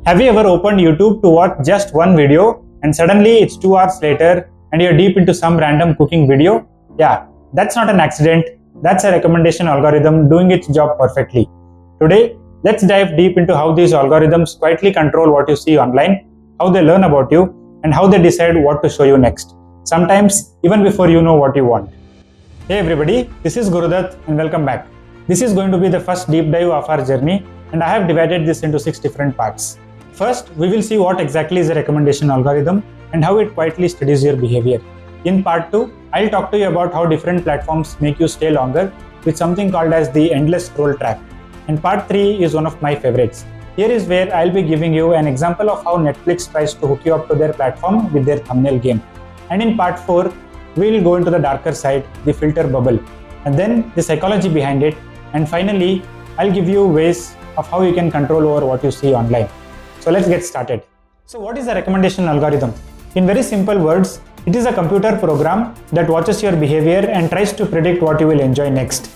Have you ever opened YouTube to watch just one video and suddenly it's 2 hours later and you're deep into some random cooking video? Yeah, that's not an accident. That's a recommendation algorithm doing its job perfectly. Today, let's dive deep into how these algorithms quietly control what you see online, how they learn about you, and how they decide what to show you next. Sometimes even before you know what you want. Hey everybody, this is Gurudat and welcome back. This is going to be the first deep dive of our journey and I have divided this into 6 different parts. First, we will see what exactly is a recommendation algorithm and how it quietly studies your behavior. In part 2, I'll talk to you about how different platforms make you stay longer with something called as the endless scroll trap. And part 3 is one of my favorites. Here is where I'll be giving you an example of how Netflix tries to hook you up to their platform with their thumbnail game. And in part 4, we'll go into the darker side, the filter bubble, and then the psychology behind it. And finally, I'll give you ways of how you can control over what you see online. So let's get started. So what is a recommendation algorithm? In very simple words, it is a computer program that watches your behavior and tries to predict what you will enjoy next.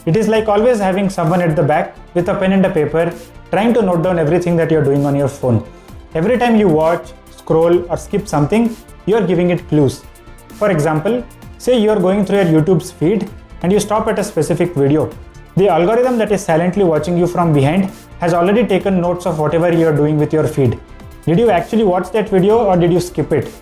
It is like always having someone at the back with a pen and a paper trying to note down everything that you're doing on your phone. Every time you watch, scroll or skip something, you're giving it clues. For example, say you're going through your YouTube's feed and you stop at a specific video. The algorithm that is silently watching you from behind has already taken notes of whatever you're doing with your feed. Did you actually watch that video or did you skip it?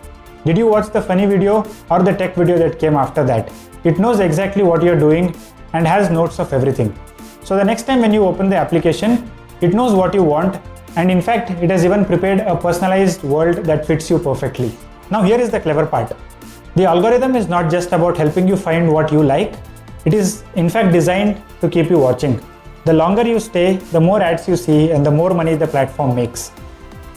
Did you watch the funny video or the tech video that came after that? It knows exactly what you're doing and has notes of everything. So the next time when you open the application, it knows what you want, and in fact, it has even prepared a personalized world that fits you perfectly. Now here is the clever part. The algorithm is not just about helping you find what you like. It is in fact designed to keep you watching. The longer you stay, the more ads you see and the more money the platform makes.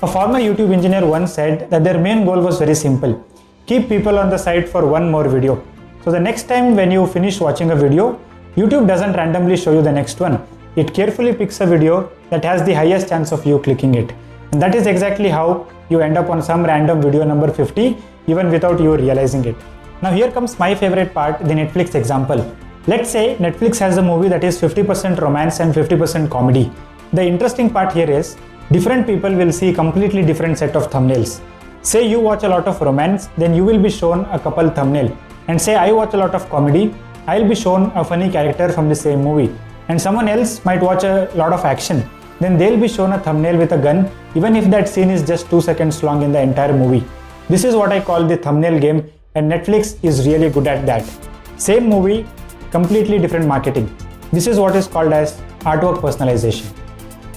A former YouTube engineer once said that their main goal was very simple. Keep people on the site for one more video. So the next time when you finish watching a video, YouTube doesn't randomly show you the next one. It carefully picks a video that has the highest chance of you clicking it. And that is exactly how you end up on some random video number 50 even without you realizing it. Now here comes my favorite part, the Netflix example. Let's say Netflix has a movie that is 50% romance and 50% comedy. The interesting part here is different people will see completely different set of thumbnails. Say you watch a lot of romance, then you will be shown a couple thumbnail. And say I watch a lot of comedy, I'll be shown a funny character from the same movie. And someone else might watch a lot of action, then they'll be shown a thumbnail with a gun, even if that scene is just 2 seconds long in the entire movie. This is what I call the thumbnail game, and Netflix is really good at that. Same movie, completely different marketing. This is what is called as artwork personalization.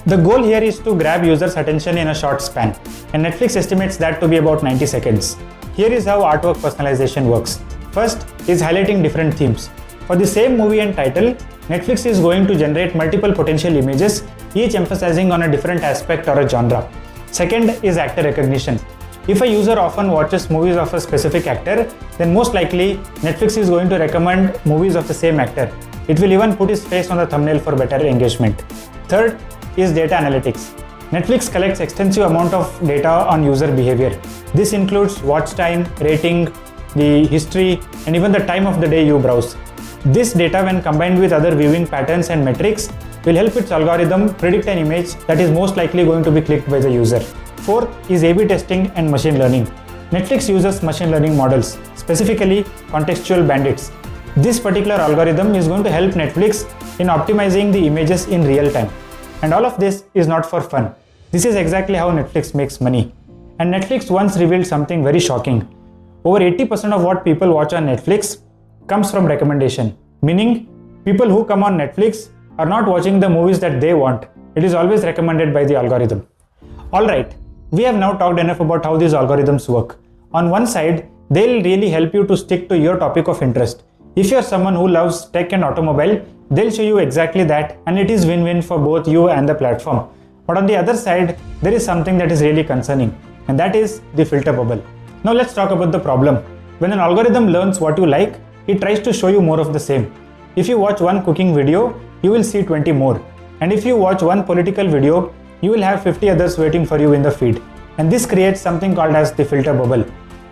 The goal here is to grab users' attention in a short span, and Netflix estimates that to be about 90 seconds. Here is how artwork personalization works. First is highlighting different themes. For the same movie and title, Netflix is going to generate multiple potential images, each emphasizing on a different aspect or a genre. Second is actor recognition. If a user often watches movies of a specific actor, then most likely Netflix is going to recommend movies of the same actor. It will even put his face on the thumbnail for better engagement. Third is data analytics. Netflix collects extensive amount of data on user behavior. This includes watch time, rating, the history, and even the time of the day you browse. This data, when combined with other viewing patterns and metrics, will help its algorithm predict an image that is most likely going to be clicked by the user. Fourth is A/B testing and machine learning. Netflix uses machine learning models, specifically contextual bandits. This particular algorithm is going to help Netflix in optimizing the images in real time. And all of this is not for fun. This is exactly how Netflix makes money. And Netflix once revealed something very shocking. Over 80% of what people watch on Netflix comes from recommendation, meaning people who come on Netflix are not watching the movies that they want. It is always recommended by the algorithm. Alright, we have now talked enough about how these algorithms work. On one side, they'll really help you to stick to your topic of interest. If you're someone who loves tech and automobile, they'll show you exactly that, and it is win-win for both you and the platform. But on the other side, there is something that is really concerning, and that is the filter bubble. Now let's talk about the problem. When an algorithm learns what you like, it tries to show you more of the same. If you watch one cooking video, you will see 20 more. And if you watch one political video, you will have 50 others waiting for you in the feed. And this creates something called as the filter bubble.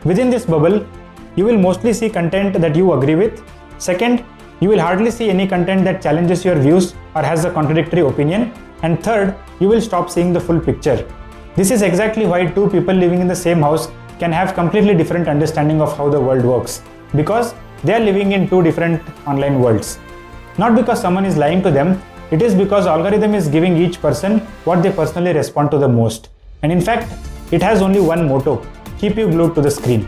Within this bubble, you will mostly see content that you agree with. Second, you will hardly see any content that challenges your views or has a contradictory opinion. And third, you will stop seeing the full picture. This is exactly why two people living in the same house can have completely different understanding of how the world works, because they are living in two different online worlds. Not because someone is lying to them, it is because algorithm is giving each person what they personally respond to the most. And in fact, it has only one motto: keep you glued to the screen.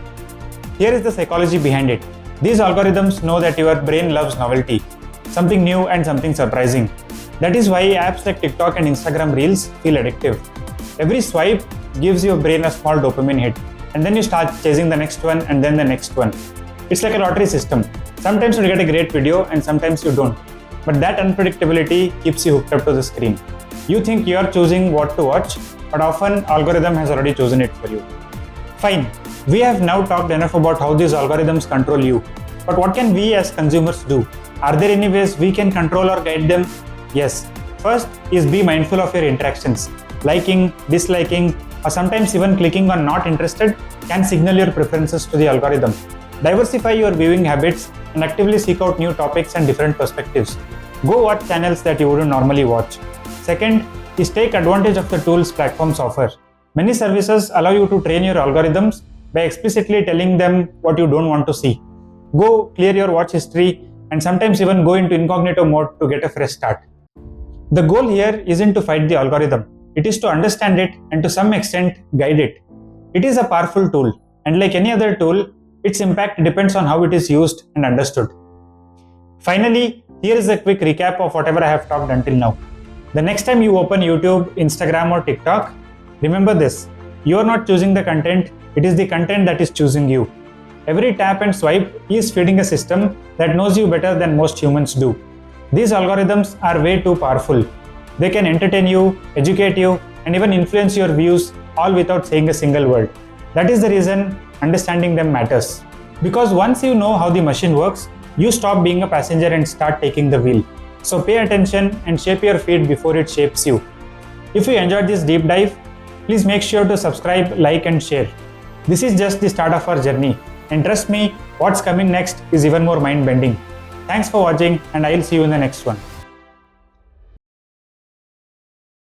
Here is the psychology behind it. These algorithms know that your brain loves novelty, something new and something surprising. That is why apps like TikTok and Instagram Reels feel addictive. Every swipe gives your brain a small dopamine hit, and then you start chasing the next one and then the next one. It's like a lottery system. Sometimes you get a great video and sometimes you don't. But that unpredictability keeps you hooked up to the screen. You think you are choosing what to watch, but often algorithm has already chosen it for you. Fine, we have now talked enough about how these algorithms control you. But what can we as consumers do? Are there any ways we can control or guide them? Yes. First is be mindful of your interactions. Liking, disliking, or sometimes even clicking on not interested can signal your preferences to the algorithm. Diversify your viewing habits and actively seek out new topics and different perspectives. Go watch channels that you wouldn't normally watch. Second is take advantage of the tools platforms offer. Many services allow you to train your algorithms by explicitly telling them what you don't want to see. Go clear your watch history and sometimes even go into incognito mode to get a fresh start. The goal here isn't to fight the algorithm. It is to understand it and to some extent guide it. It is a powerful tool, and like any other tool, its impact depends on how it is used and understood. Finally, here is a quick recap of whatever I have talked until now. The next time you open YouTube, Instagram or TikTok, remember this: you are not choosing the content, it is the content that is choosing you. Every tap and swipe is feeding a system that knows you better than most humans do. These algorithms are way too powerful. They can entertain you, educate you, and even influence your views, all without saying a single word. That is the reason understanding them matters. Because once you know how the machine works, you stop being a passenger and start taking the wheel. So pay attention and shape your feed before it shapes you. If you enjoyed this deep dive, please make sure to subscribe, like, and share. This is just the start of our journey. And trust me, what's coming next is even more mind-bending. Thanks for watching, and I'll see you in the next one.